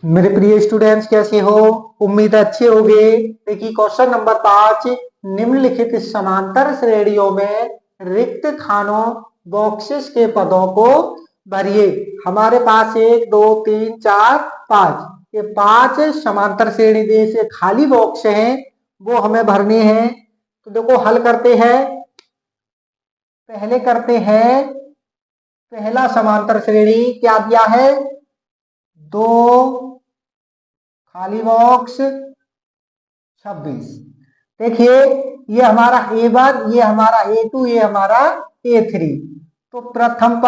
मेरे प्रिय स्टूडेंट्स, कैसे हो? उम्मीद अच्छे होंगे। देखिए क्वेश्चन नंबर 5, निम्नलिखित समांतर श्रेणियों में रिक्त खानों बॉक्सेस के पदों को भरिए। हमारे पास 1 2 3 4 5, ये 5 समांतर श्रेणी में से खाली बॉक्स हैं, वो हमें भरने हैं। तो देखो हल करते हैं। पहले करते हैं पहला समांतर श्रेणी। क्या दिया है? 2 खाली बॉक्स 26। देखिए ये हमारा A1, ये हमारा A2, ये हमारा A3। तो प्रथम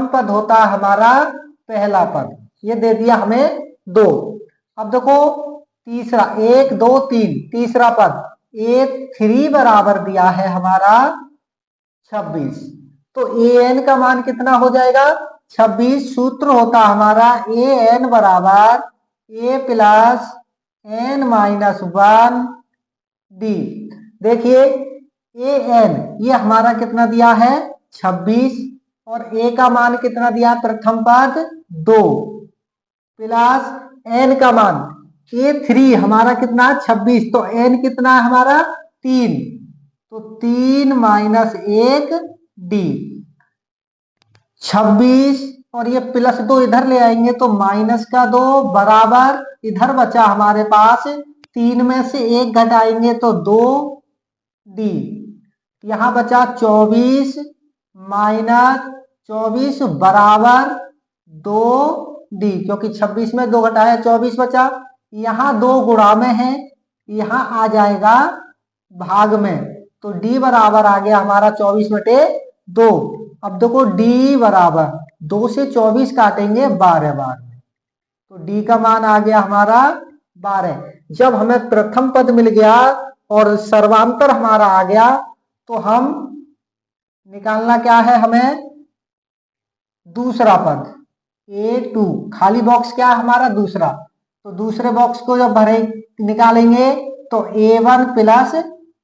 पद होता है हमारा पहला पद, ये दे दिया हमें 2। अब देखो तीसरा 1 2 3, तीसरा पद A3 बराबर दिया है हमारा 26। तो an का मान कितना हो जाएगा? 26। सूत्र होता हमारा an बराबर a plus n minus 1 d। देखिए an ये हमारा कितना दिया है? 26। और a का मान कितना दिया? प्रथम पद 2 प्लस n का मान A3 हमारा कितना? 26। तो n कितना है हमारा? 3। तो 3 माइनस 1 d। 26 और ये प्लस 2 इधर ले आएंगे तो माइनस का 2 बराबर इधर बचा हमारे पास 3 में से 1 घटाएंगे तो 2 d। यहां बचा 24 माइनस 24 बराबर 2 d, क्योंकि 26 में 2 घटाया 24 बचा। यहाँ 2 गुणा में है, यहाँ आ जाएगा भाग में, तो d बराबर आ गया हमारा 24/2। अब देखो d बराबर 2 से 24 काटेंगे 12 बार में, तो d का मान आ गया हमारा 12। जब हमें प्रथम पद मिल गया और सर्वांतर हमारा आ गया, तो हम निकालना क्या है हमें? दूसरा पद A2। खाली बॉक्स क्या है हमारा? दूसरा। तो दूसरे बॉक्स को जब भरे निकालेंगे तो A1 प्लस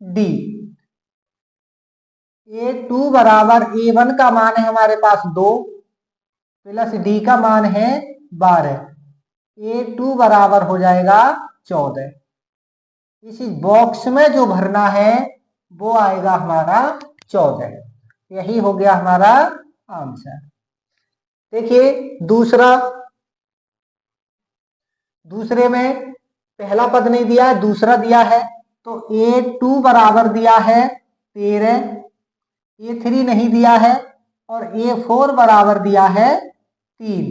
d। A2 बराबर A1 का मान है हमारे पास 2 प्लस d का मान है 12। A2 बराबर हो जाएगा 14। इसी बॉक्स में जो भरना है वो आएगा हमारा 14। यही हो गया हमारा आंसर। देखिए दूसरे में पहला पद नहीं दिया है, दूसरा दिया है। तो A2 बराबर दिया है 13, A3 नहीं दिया है, और A4 बराबर दिया है 3।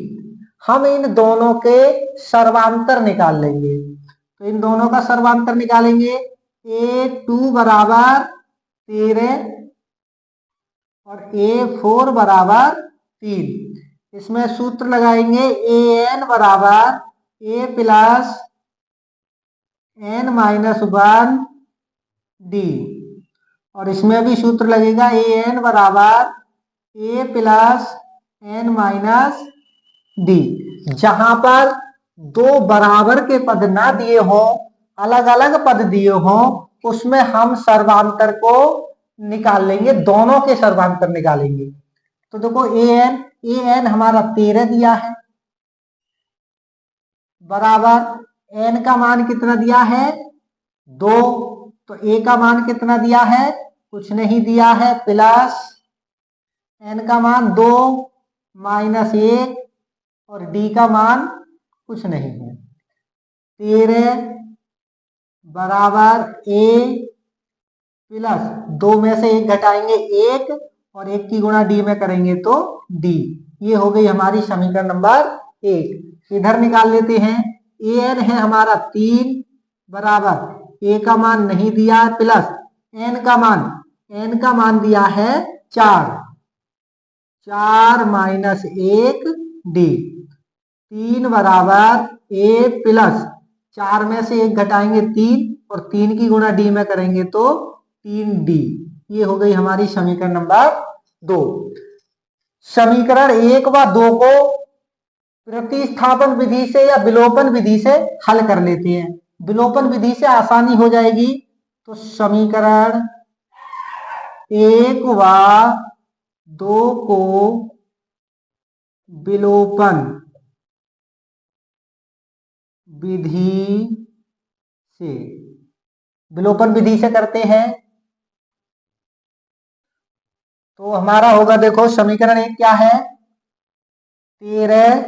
हम इन दोनों के सर्वांतर निकाल लेंगे। तो इन दोनों का सर्वांतर निकालेंगे। A2 बराबर 13 और A4 बराबर 3। इसमें सूत्र लगाएंगे an बराबर a plus n minus 1 d। और इसमें भी सूत्र लगेगा an बराबर a plus n minus d। जहां पर दो बराबर के पद ना दिए हो, अलग अलग पद दिए हो, उसमें हम सर्वांतर को निकाल लेंगे, दोनों के सर्वांतर निकालेंगे। तो देखो an हमारा 13 दिया है बराबर n का मान कितना दिया है? 2। तो a का मान कितना दिया है? कुछ नहीं दिया है, प्लस n का मान 2 माइनस 1 और d का मान कुछ नहीं है। 13 बराबर a प्लस 2 में से 1 घटाएंगे 1 और 1 की गुणा d में करेंगे तो d। ये हो गई हमारी समीकरण नंबर 1। इधर निकाल लेते हैं। an है हमारा 3 बराबर a का मान नहीं दिया है, प्लस n का मान दिया है 4 माइनस 1 d। 3 बराबर a प्लस 4 में से 1 घटाएंगे 3 और 3 की गुणा d में करेंगे तो 3d। ये हो गई हमारी समीकरण नंबर 2। समीकरण 1 व 2 को प्रतिस्थापन विधि से या विलोपन विधि से हल कर लेते हैं। विलोपन विधि से आसानी हो जाएगी। तो समीकरण 1 व 2 को विलोपन विधि से, विलोपन विधि से करते हैं तो हमारा होगा, देखो समीकरण एक क्या है, 13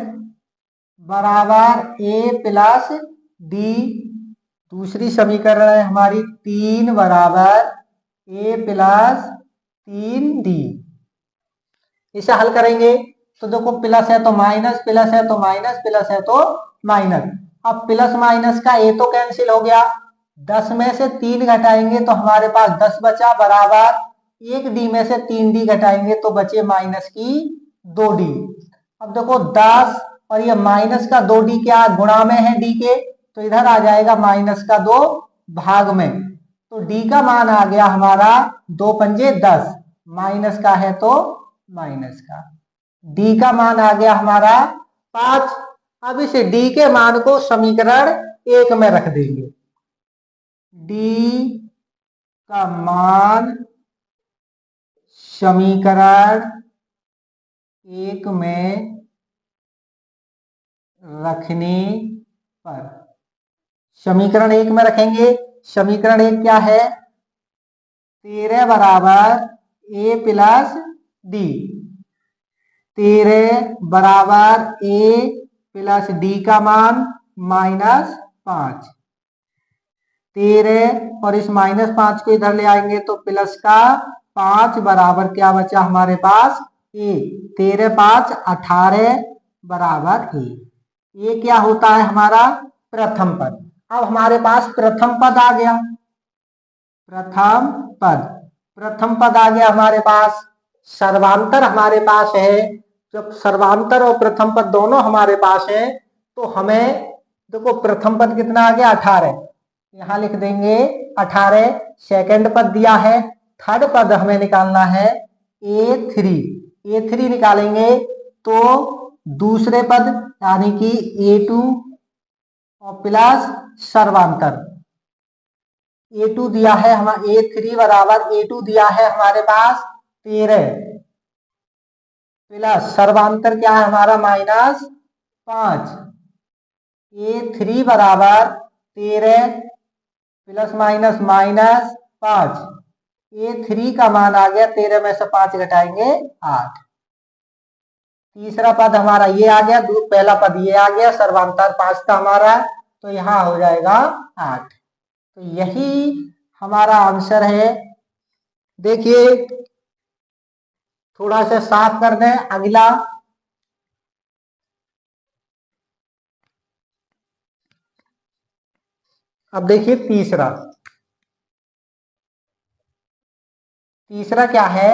बराबर ए प्लस डी। दूसरी समीकरण है हमारी 3 बराबर ए प्लस 3d। इसे हल करेंगे तो देखो प्लस है तो माइनस, प्लस है तो माइनस, प्लस है तो माइनस। अब प्लस माइनस का ए तो कैंसिल हो गया, 10 में से 3 घटाएंगे तो हमारे पास 10 बचा, बराबर 1d में से 3d घटाएंगे तो बचे माइनस की 2d। अब देखो 10 और ये माइनस का 2d क्या गुणा में है d के, तो इधर आ जाएगा माइनस का 2 भाग में, तो d का मान आ गया हमारा 2 पंजे 10, माइनस का है तो माइनस का, d का मान आ गया हमारा 5। अब इस d के मान को समीकरण 1 में रख देंगे, d का मान समीकरण 1 में रखने पर, समीकरण 1 में रखेंगे, समीकरण 1 क्या है, 13 बराबर ए प्लस डी, 13 बराबर ए प्लस डी का मान -5, 13 और इस -5 को इधर ले आएंगे तो प्लस का 5 बराबर क्या बचा हमारे पास ए, 13 5 18 बराबर ए। ये क्या होता है हमारा प्रथम पद। अब हमारे पास प्रथम पद आ गया, प्रथम पद, प्रथम पद आ गया हमारे पास। सर्वांतर हमारे पास है, जब सर्वांतर और प्रथम पद दोनों हमारे पास है तो हमें देखो प्रथम पद कितना आ गया 18, यहां लिख देंगे 18। सेकंड पद दिया है, थर्ड पद हमें निकालना है A3, A3 निकालेंगे तो दूसरे पद यानी कि A2 और प्लस सर्वांतर, A2 दिया है हमारा, A3 बराबर A2 दिया है हमारे पास 13 प्लस सर्वांतर क्या है हमारा -5, A3 बराबर 13 प्लस माइनस -5, A3 का मान आ गया 13 में से 5 घटाएंगे 8। तीसरा पद हमारा ये आ गया, पहला पद ये आ गया, सर्वांतर 5 था हमारा, तो यहाँ हो जाएगा 8। तो यही हमारा आंसर है। देखिए थोड़ा सा साफ कर दें अगला, अब देखिए तीसरा, तीसरा क्या है,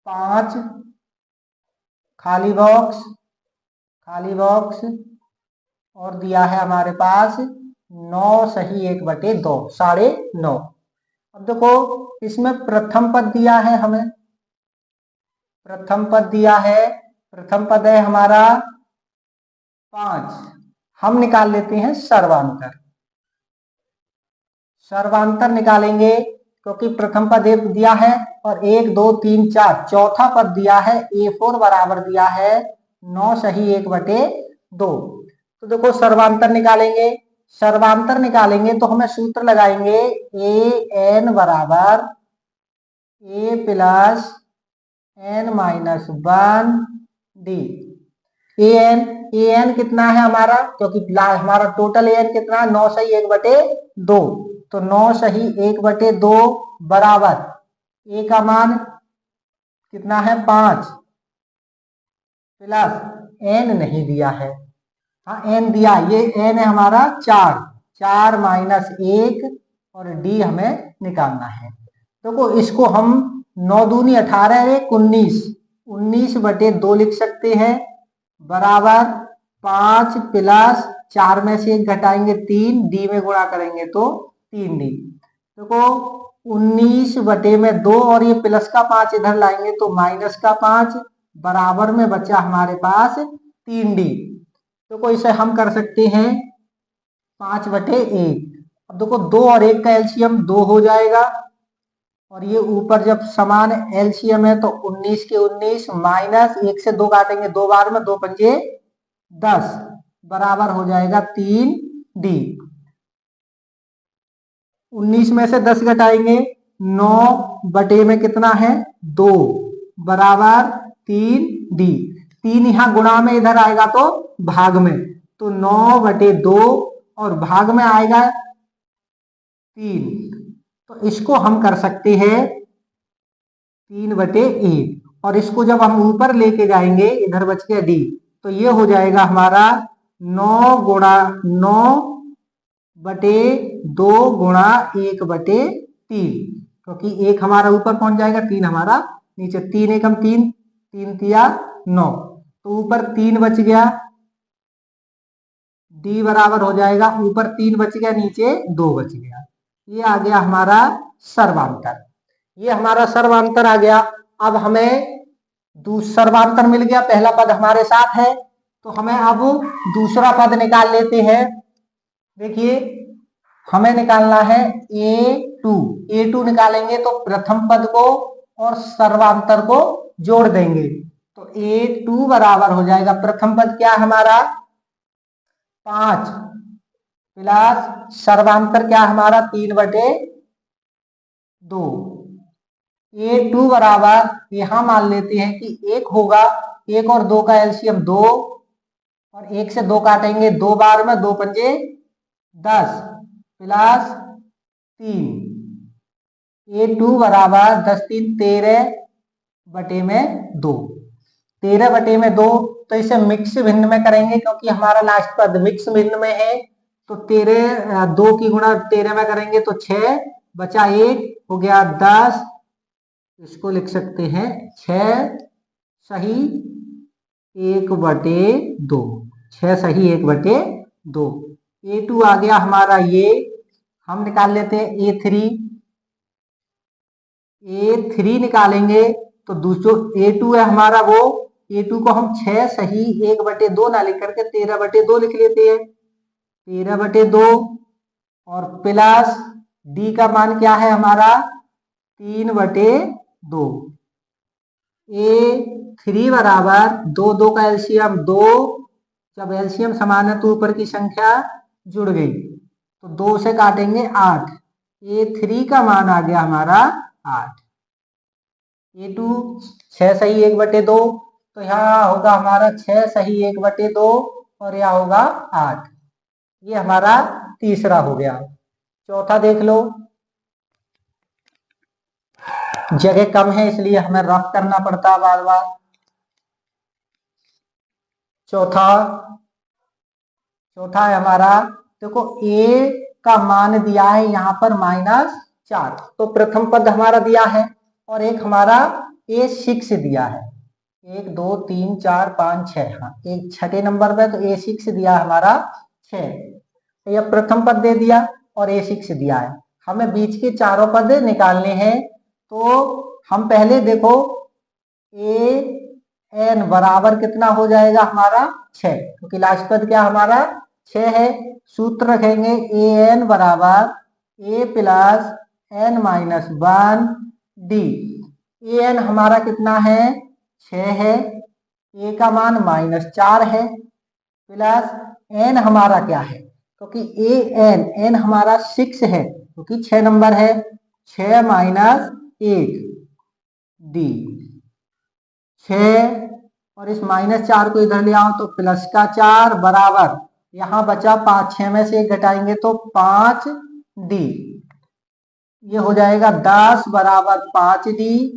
5 खाली बॉक्स, खाली बॉक्स और दिया है हमारे पास 9 सही 1/2, 9.5। अब देखो इसमें प्रथम पद दिया है हमें, प्रथम पद दिया है, प्रथम पद है हमारा 5, हम निकाल लेते हैं सर्वांतर, सर्वांतर निकालेंगे क्योंकि प्रथम पद 1 दिया है और 1 2 3 4 चौथा पद दिया है A4 बराबर दिया है 9 सही 1/2। तो देखो सर्वांतर निकालेंगे, सर्वांतर निकालेंगे तो हमें सूत्र लगाएंगे AN बराबर A प्लस n-1d। an कितना है हमारा, क्योंकि हमारा टोटल an कितना है 9 सही 1/2, तो 9 सही 1/2 बराबर a का मान कितना है 5 प्लस n नहीं दिया है, हाँ n दिया, ये n है हमारा 4, 4 माइनस 1 और d हमें निकालना है। देखो इसको हम 9 दूनी 18 1 19, 19/2 लिख सकते हैं बराबर 5 प्लस 4 में से 1 घटाएंगे 3, डी में गुणा करेंगे तो 3d। देखो 19/2 और ये प्लस का 5 इधर लाएंगे तो माइनस का 5 बराबर में बचा हमारे पास 3d। देखो इसे हम कर सकते हैं 5/1। अब देखो 2 और 1 का एलसीएम 2 हो जाएगा और ये ऊपर जब समान एलसीएम है तो 19 के 19 माइनस 1 से 2 काटेंगे 2 बार में, 2 पंजे 10 बराबर हो जाएगा 3D। 19 में से 10 घटाएंगे 9 बटे में कितना है 2 बराबर 3D। 3 यहाँ गुणा में इधर आएगा तो भाग में, तो 9 बटे 2 और भाग में आएगा 3, तो इसको हम कर सकते हैं 3 बटे 1। और इसको जब हम ऊपर लेके जाएंगे इधर बच गया D, तो ये हो जाएगा हमारा 9 गुणा 9 बटे 2 गुणा 1 बटे 3, क्योंकि 1 हमारा ऊपर पहुंच जाएगा 3 हमारा नीचे। 3 एकम 3, 3 तिया 9, तो ऊपर 3 बच गया, D बराबर हो जाएगा ऊपर 3 बच गया नीचे 2 बच गया। ये आ गया हमारा सर्वांतर, ये हमारा सर्वांतर आ गया। अब हमें सर्वांतर मिल गया, पहला पद हमारे साथ है, तो हमें अब दूसरा पद निकाल लेते हैं। देखिए हमें निकालना है A2 निकालेंगे तो प्रथम पद को और सर्वांतर को जोड़ देंगे, तो A2 बराबर हो जाएगा, प्रथम पद क्या है हमारा 5 प्लस सर्वांतर क्या हमारा 3 बटे 2। A2 बराबर यहां मान लेते हैं कि 1 होगा, 1 और 2 का एलसीएम 2 और 1 से 2 काटेंगे 2 बार में, 2 पंजे 10 प्लस 3। A2 बराबर 10 3 13 बटे में 2, 13 बटे में 2। तो इसे मिक्स भिन्न में करेंगे क्योंकि हमारा लास्ट पद मिक्स भिन्न में है, तो 13 2 की गुणा 13 में करेंगे तो 6 बचा 1 हो गया 10। इसको लिख सकते हैं 6 सही 1 बटे 2, 6 सही 1 बटे 2। A2 आ गया हमारा, ये हम निकाल लेते हैं A3 निकालेंगे तो दूसरो A2 है हमारा, वो A2 को हम 6 सही 1 बटे 2 ना लिख करके 13 बटे 2 लिख लेते हैं, 13 बटे 2 और प्लस D का मान क्या है हमारा 3 बटे 2। A3 बराबर 2 2 का एलसीएम 2, जब एलसीएम समान है तो ऊपर की संख्या जुड़ गई, तो 2 से काटेंगे 8, A3 का मान आ गया हमारा 8। A2 6 सही 1 बटे 2, तो यहाँ होगा हमारा 6 सही 1 बटे 2 और यहाँ होगा 8। ये हमारा तीसरा हो गया। चौथा देख लो, जगह कम है इसलिए हमें रफ करना पड़ता है बार बार। चौथा है हमारा, देखो A का मान दिया है यहाँ पर -4, तो प्रथम पद हमारा दिया है और एक हमारा A6 दिया है, 1 2 3 4 5 6, हाँ एक छठे नंबर पे, तो A6 दिया हमारा 6, तो यह प्रथम पद दे दिया और A6 दिया है। हमें बीच के चारों पद निकालने हैं, तो हम पहले देखो AN बराबर कितना हो जाएगा हमारा 6, क्योंकि लास्ट पद क्या हमारा 6 है। सूत्र रखेंगे AN बराबर A plus N minus 1 D। AN हमारा कितना है 6 है, A का मान -4 है, प्लस N हमारा क्या है, क्योंकि N हमारा 6 है क्योंकि 6 नंबर है, 6 माइनस 1 D 6, और इस -4 को इधर ले आओ तो प्लस का 4 बराबर यहाँ बचा 5, 6 में से 1 घटाएंगे तो 5D। ये हो जाएगा 10 बराबर 5D,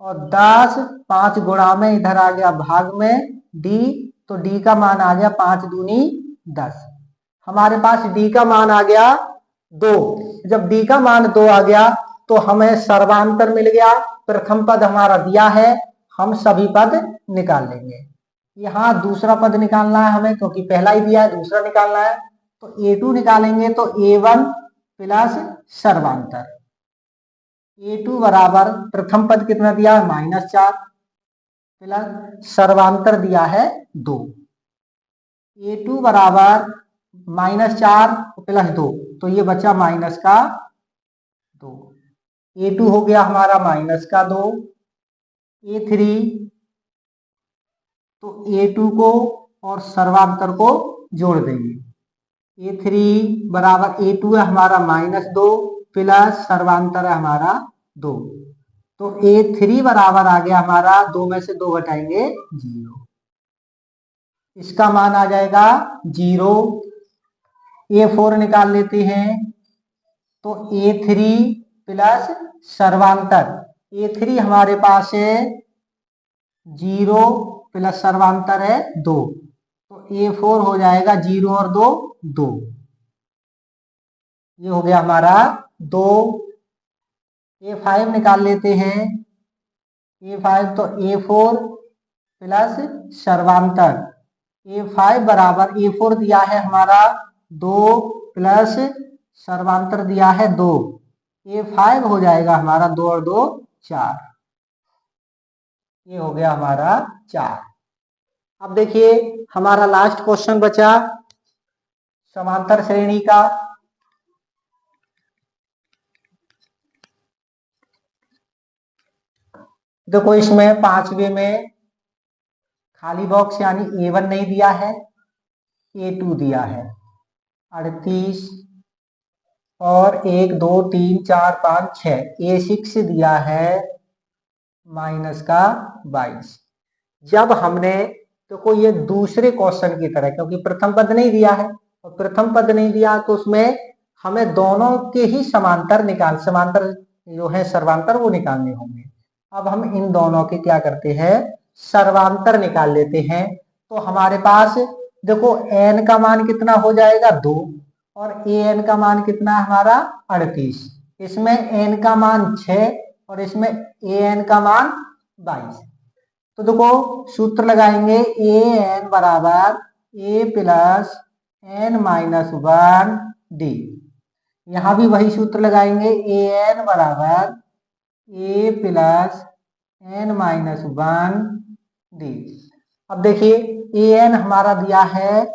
और 10 5 गुणा में इधर आ गया भाग में D, तो D का मान आ गया 5 दूनी 10। हमारे पास D का मान आ गया 2। जब D का मान 2 आ गया तो हमें सर्वांतर मिल गया, प्रथम पद हमारा दिया है, हम सभी पद निकाल लेंगे। यहाँ दूसरा पद निकालना है हमें क्योंकि पहला ही दिया है, दूसरा निकालना है, तो A2 निकालेंगे तो A1 प्लस सर्वांतर। A2 बराबर प्रथम पद कितना दिया है -4 प्लस सर्वांतर दिया है 2। A2 बराबर -4 प्लस 2, तो ये बचा -2। A2 हो गया हमारा माइनस का 2, A3 तो A2 को और सर्वांतर को जोड़ देंगे। A3 बराबर A2 है हमारा -2 प्लस सर्वांतर है हमारा 2, तो A3 बराबर आ गया हमारा 2 में से 2 घटाएंगे 0, इसका मान आ जाएगा 0। A4 निकाल लेते हैं तो A3 प्लस सर्वांतर, A3 हमारे पास है 0 प्लस सर्वांतर है 2, तो A4 हो जाएगा 0 और 2 2, ये हो गया हमारा 2। A5 निकाल लेते हैं, A5 तो A4 प्लस सर्वांतर, A5 बराबर A4 दिया है हमारा 2 प्लस सर्वांतर दिया है 2, A5 हो जाएगा हमारा 2 और 2 4, ये हो गया हमारा 4। अब देखिए हमारा लास्ट क्वेश्चन बचा समांतर श्रेणी का। देखो इसमें पांचवे में खाली बॉक्स यानी A1 नहीं दिया है, A2 दिया है 38 और 1 2 3 4 5 6, A6 दिया है -22। जब हमने देखो ये दूसरे क्वेश्चन की तरह, क्योंकि प्रथम पद नहीं दिया है और प्रथम पद नहीं दिया तो उसमें हमें दोनों के ही समांतर जो है सर्वांतर वो निकालने होंगे। अब हम इन दोनों के क्या करते हैं, सर्वांतर निकाल लेते हैं। तो हमारे पास देखो n का मान कितना हो जाएगा 2 और an का मान कितना है हमारा 38, इसमें n का मान 6 और इसमें an का मान 22। तो देखो सूत्र लगाएंगे an बराबर a plus n minus 1 D, यहां भी वही सूत्र लगाएंगे an बराबर a plus n minus 1 D. अब देखिए an हमारा दिया है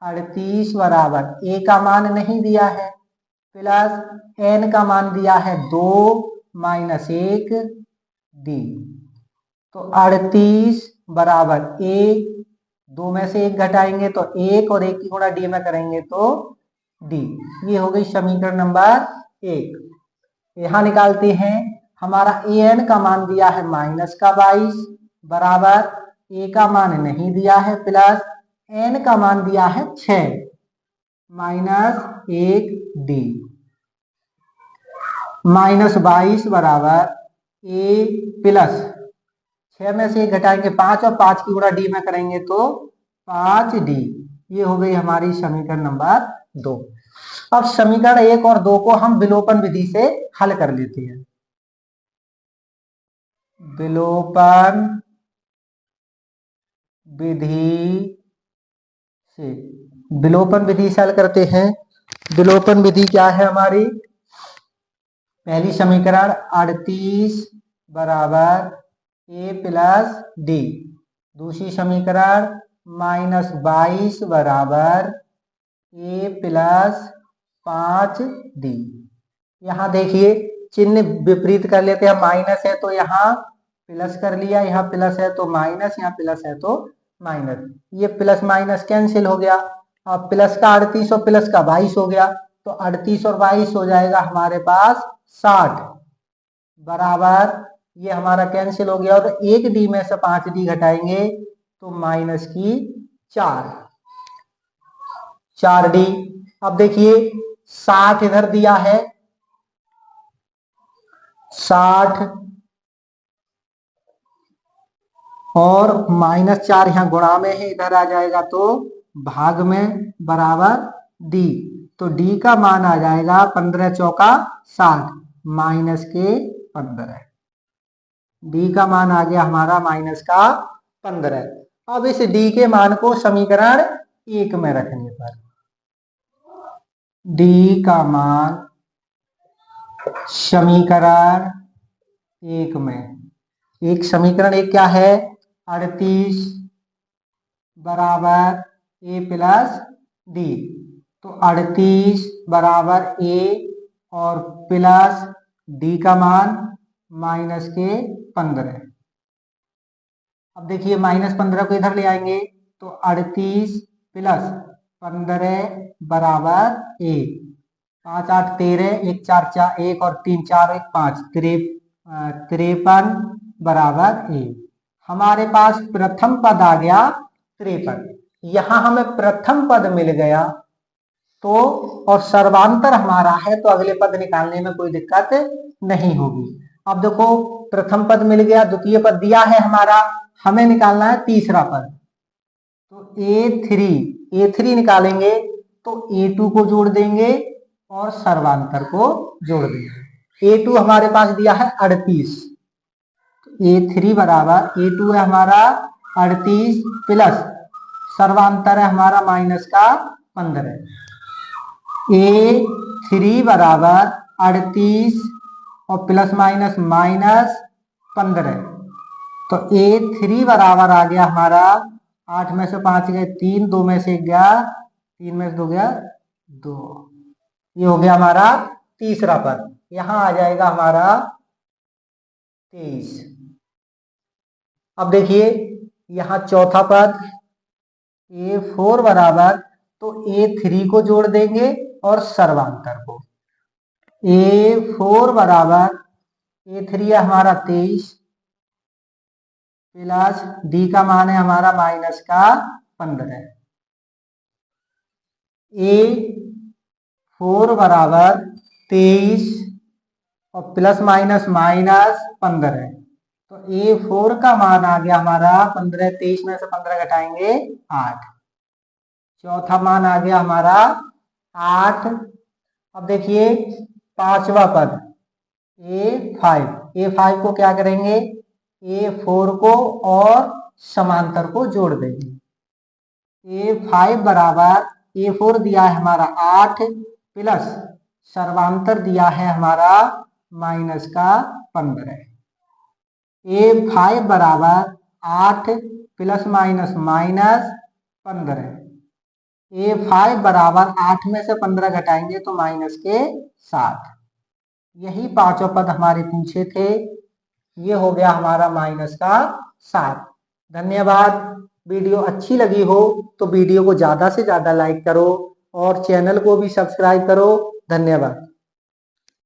38 बराबर a का मान नहीं दिया है प्लस n का मान दिया है 2 माइनस 1 डी, तो 38 बराबर a, 2 में से 1 घटाएंगे तो 1 और 1 की गुणा डी में करेंगे तो डी, ये हो गई समीकरण नंबर 1। यहां निकालते हैं हमारा an का मान दिया है -22 बराबर a का मान नहीं दिया है प्लस n का मान दिया है 6 -1 डी, -22 बराबर a प्लस 6 में से 1 घटाएंगे 5 और 5 की गुणा डी में करेंगे तो 5d, ये हो गई हमारी समीकरण नंबर 2। अब समीकरण 1 और 2 को हम विलोपन विधि से हल कर लेते हैं। विलोपन विधि से, विलोपन विधि से हल करते हैं। विलोपन विधि क्या है हमारी, पहली समीकरण 38 बराबर a प्लस डी, दूसरी समीकरण -22 बराबर a प्लस 5d। यहाँ देखिए चिन्ह विपरीत कर लेते हैं, माइनस है तो यहाँ प्लस कर लिया, यहाँ प्लस है तो माइनस, यहाँ प्लस है तो माइनस, ये प्लस माइनस कैंसिल हो गया। अब प्लस का 38 और प्लस का 22 हो गया, तो 38 और 22 हो जाएगा हमारे पास 60 बराबर, ये हमारा कैंसिल हो गया और 1d में से 5d घटाएंगे तो माइनस की 4d। अब देखिए 60 इधर दिया है, 60 और -4 यहाँ गुणा में है, इधर आ जाएगा तो भाग में बराबर d, तो d का मान आ जाएगा 15 चौका 60 माइनस के 15, d का मान आ गया हमारा माइनस का 15। अब इस d के मान को समीकरण 1 में रखने पर d का मान समीकरण 1 में, एक समीकरण 1 क्या है, 38 बराबर a प्लस डी, तो 38 बराबर a और प्लस डी का मान माइनस के 15। अब देखिए -15 को इधर ले आएंगे तो 38 प्लस 15 बराबर 1। 5 8 13, 1 4 4 1 और 3 4 1 5, 53 बराबर 1। हमारे पास प्रथम पद आ गया 53। यहां हमें प्रथम पद मिल गया तो, और सर्वांतर हमारा है तो अगले पद निकालने में कोई दिक्कत नहीं होगी। अब देखो प्रथम पद मिल गया, द्वितीय पद दिया है हमारा, हमें निकालना है तीसरा पद। तो A3 निकालेंगे तो A2 को जोड़ देंगे और सर्वांतर को जोड़ देंगे। A2 हमारे पास दिया है 38, A3 बराबर A2 है हमारा 38 प्लस सर्वांतर है हमारा माइनस का 15। A3 बराबर 38 और प्लस माइनस -15, तो A3 बराबर आ गया हमारा 8 में से 5 गए 3, 2 में से 1 गया 3, में से 2 गया 2। ये हो गया हमारा तीसरा पद। यहां आ जाएगा हमारा 23। अब देखिए यहां चौथा पद A4 बराबर, तो A3 को जोड़ देंगे और सर्वांतर को। A4 बराबर A3 है हमारा 23 प्लस डी का मान है हमारा माइनस का 15। A4 बराबर 23 और प्लस माइनस -15, तो A4 का मान आ गया हमारा 15। 23 में से 15 घटाएंगे 8। चौथा मान आ गया हमारा 8। अब देखिए पांचवा पद A5 को क्या करेंगे, A4 को और समांतर को जोड़ देंगे। A5 बराबर A4 दिया है हमारा 8 प्लस सर्वांतर दिया है हमारा माइनस का 15। A5 बराबर 8 प्लस माइनस -15। A5 बराबर 8 में से 15 घटाएंगे तो माइनस के 7। यही पांचों पद हमारे पूछे थे। ये हो गया हमारा माइनस का 7। धन्यवाद। वीडियो अच्छी लगी हो तो वीडियो को ज्यादा से ज्यादा लाइक करो और चैनल को भी सब्सक्राइब करो। धन्यवाद।